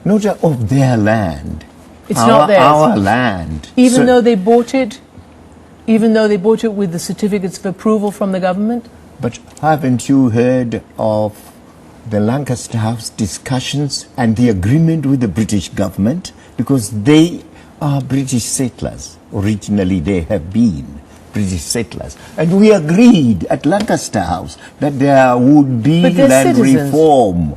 Not of their land. It's not theirs. Our land. Even though they bought it, with the certificates of approval from the government? But haven't you heard of the Lancaster House discussions and the agreement with the British government? Because they are British settlers. Originally they have been British settlers. And we agreed at Lancaster House that there would be land reform.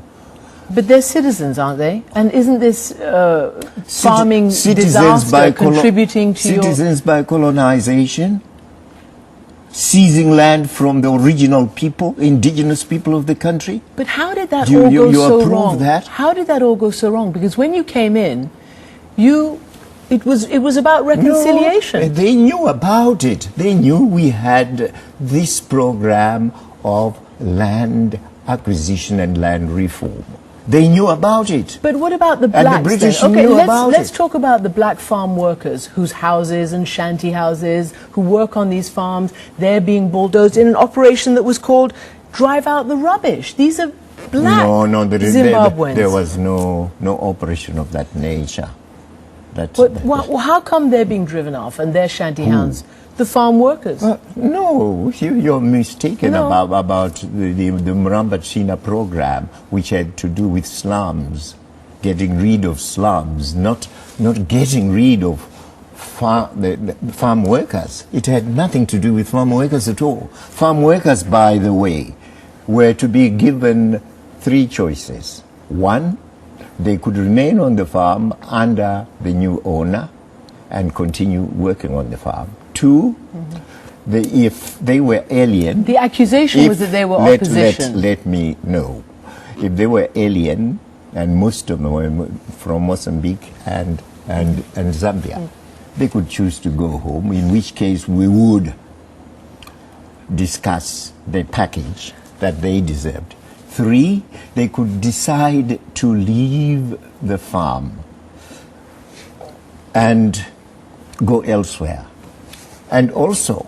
But they're citizens, aren't they? And isn't this farming disaster contributing to citizens by colonization? Seizing land from the original people, indigenous people of the country? But how did that all go so wrong? That? How did that all go so wrong? Because when you came in, it was about reconciliation. No, they knew about it. They knew we had this program of land acquisition and land reform. They knew about it. But what about the blacks? And the British then? Okay, knew about let's it. talk about the black farm workers whose houses and shanty houses, who work on these farms, they're being bulldozed in an operation that was called Drive Out the Rubbish. These are black Zimbabweans. There was no operation of that nature. Well, how come they're being driven off and their shanty hounds? The farm workers? No, you're mistaken about the Muramba China program, which had to do with slums, getting rid of slums, not getting rid of the farm workers. It had nothing to do with farm workers at all. Farm workers, by the way, were to be given three choices. One, they could remain on the farm under the new owner and continue working on the farm. Two, if they were alien... The accusation was that they were opposition. Let me know. If they were alien, and most of them were from Mozambique and Zambia, they could choose to go home, in which case we would discuss the package that they deserved. Three, they could decide to leave the farm and go elsewhere. And also,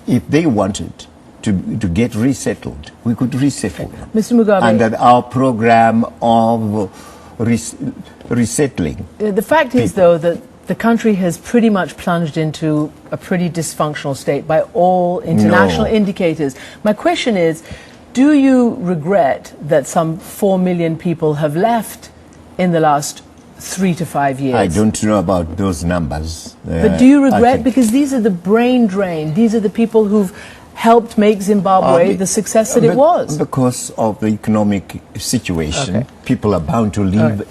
if they wanted to get resettled, we could resettle them. Mr. Mugabe, under our program of resettling. The fact is, though, that the country has pretty much plunged into a pretty dysfunctional state by all international indicators. My question is, do you regret that some 4 million people have left in the last 3 to 5 years? I don't know about those numbers. But do you regret? Because these are the brain drain. These are the people who've helped make Zimbabwe the success that it was. Because of the economic situation, people are bound to leave